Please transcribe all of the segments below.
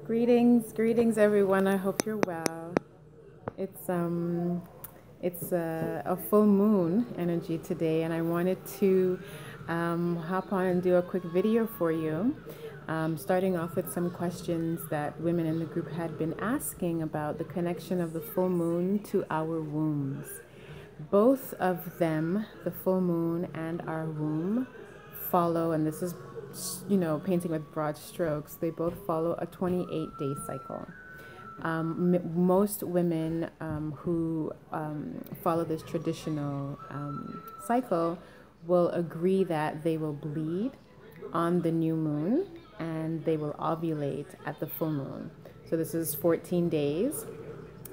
Greetings everyone. I hope you're well. It's a full moon energy today, and I wanted to hop on and do a quick video for you. Starting off with some questions that women in the group had been asking about the connection of the full moon to our wombs. Both of them, the full moon and our womb, follow, and this is, painting with broad strokes, they both follow a 28-day cycle. Most women who follow this traditional cycle will agree that they will bleed on the new moon and they will ovulate at the full moon. So this is 14 days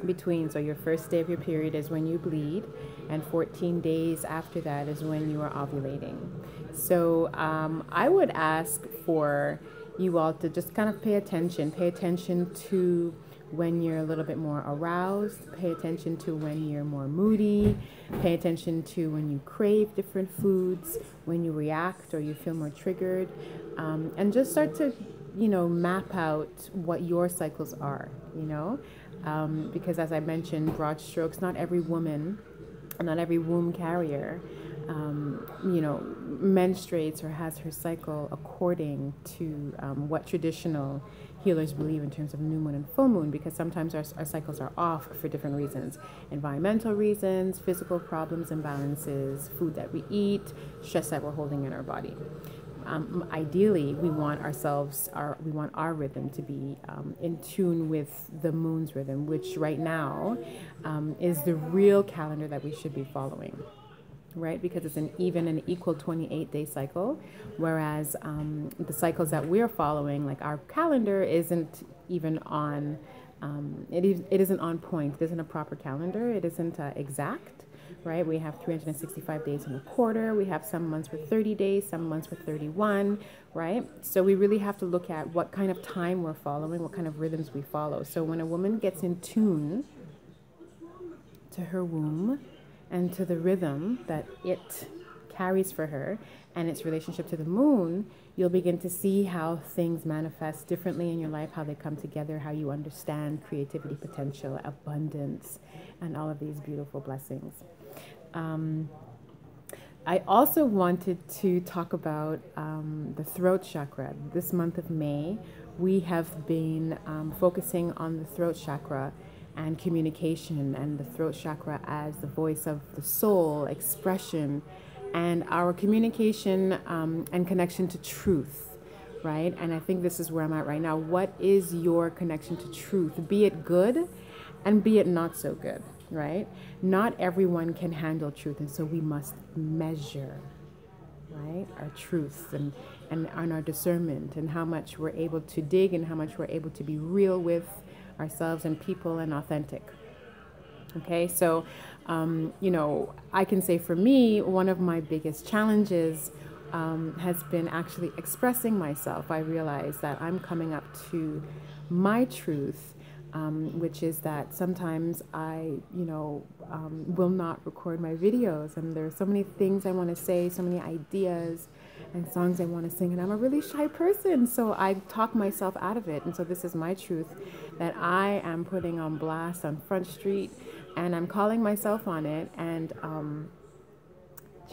between. So your first day of your period is when you bleed, and 14 days after that is when you are ovulating. So I would ask for you all to just kind of pay attention to when you're a little bit more aroused, pay attention to when you're more moody, pay attention to when you crave different foods, when you react or you feel more triggered, and just start to map out what your cycles are, because as I mentioned, broad strokes, not every woman, not every womb carrier menstruates or has her cycle according to what traditional healers believe in terms of new moon and full moon, because sometimes our cycles are off for different reasons: environmental reasons, physical problems, imbalances, food that we eat, stress that we're holding in our body. Ideally, we want our rhythm to be in tune with the moon's rhythm, which right now is the real calendar that we should be following, right? Because it's an even and equal 28-day cycle, whereas the cycles that we're following, like our calendar, isn't even on. It isn't on point. It isn't a proper calendar. It isn't exact. Right? We have 365 days in a quarter. We have some months with 30 days, some months with 31, right? So we really have to look at what kind of time we're following, what kind of rhythms we follow. So when a woman gets in tune to her womb and to the rhythm that it carries for her and its relationship to the moon, you'll begin to see how things manifest differently in your life, how they come together, how you understand creativity, potential, abundance, and all of these beautiful blessings. I also wanted to talk about the throat chakra. This month of May, we have been focusing on the throat chakra and communication, and the throat chakra as the voice of the soul, expression, and our communication and connection to truth, right? And I think this is where I'm at right now. What is your connection to truth? Be it good and be it not so good, right? Not everyone can handle truth, and so we must measure, right, our truth and our discernment, and how much we're able to dig and how much we're able to be real with ourselves and people and authentic. Okay, so I can say for me, one of my biggest challenges has been actually expressing myself. I realize that I'm coming up to my truth, which is that sometimes I, will not record my videos, and there's so many things I want to say, so many ideas and songs I want to sing, and I'm a really shy person, so I talk myself out of it. And so this is my truth that I am putting on blast on Front Street, and I'm calling myself on it, and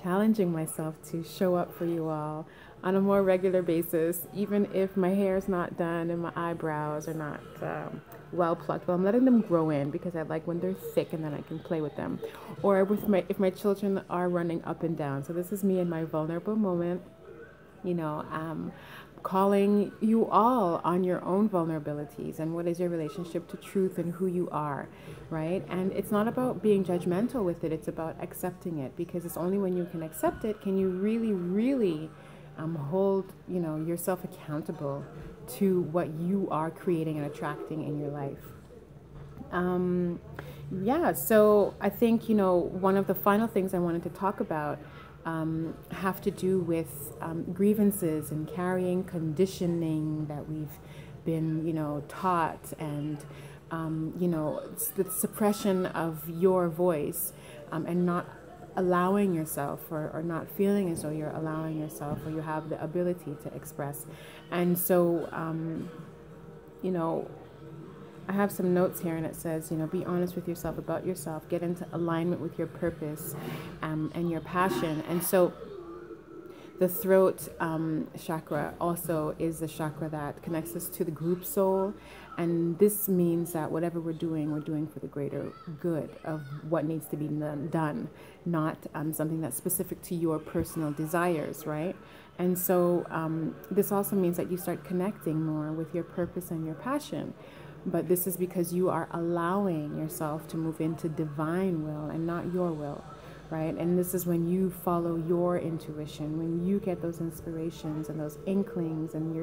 challenging myself to show up for you all on a more regular basis, even if my hair is not done and my eyebrows are not well plucked. Well, I'm letting them grow in because I like when they're thick, and then I can play with them. Or if my children are running up and down. So this is me in my vulnerable moment, calling you all on your own vulnerabilities and what is your relationship to truth and who you are, right? And it's not about being judgmental with it. It's about accepting it, because it's only when you can accept it can you really, really hold yourself accountable to what you are creating and attracting in your life. So I think one of the final things I wanted to talk about have to do with grievances and carrying conditioning that we've been taught, and the suppression of your voice, and not allowing yourself, or not feeling as though you're allowing yourself, or you have the ability to express. And so you know, I have some notes here, and it says, you know, be honest with yourself about yourself, get into alignment with your purpose and your passion. And so the throat chakra also is the chakra that connects us to the group soul. And this means that whatever we're doing for the greater good of what needs to be done, not something that's specific to your personal desires, right? And so this also means that you start connecting more with your purpose and your passion. But this is because you are allowing yourself to move into divine will and not your will, right? And this is when you follow your intuition, when you get those inspirations and those inklings, and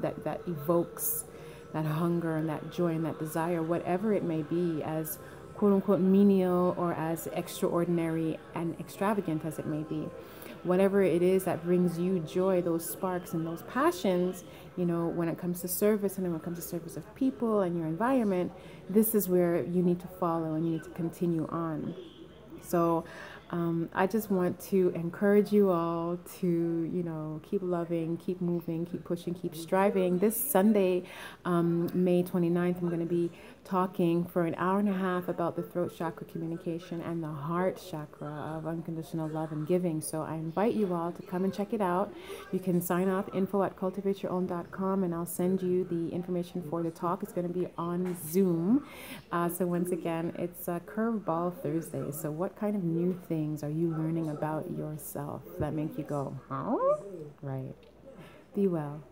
that evokes that hunger and that joy and that desire, whatever it may be, as quote unquote menial or as extraordinary and extravagant as it may be. Whatever it is that brings you joy, those sparks and those passions, you know, when it comes to service and when it comes to service of people and your environment, this is where you need to follow and you need to continue on. So I just want to encourage you all to, you know, keep loving, keep moving, keep pushing, keep striving. This Sunday, May 29th, I'm going to be talking for an hour and a half about the throat chakra communication and the heart chakra of unconditional love and giving. So I invite you all to come and check it out. You can sign up, info@cultivateyourown.com, and I'll send you the information for the talk. It's going to be on Zoom. So once again, it's a Curveball Thursday. So what kind of new things are you learning about yourself that make you go, huh? Right. Be well.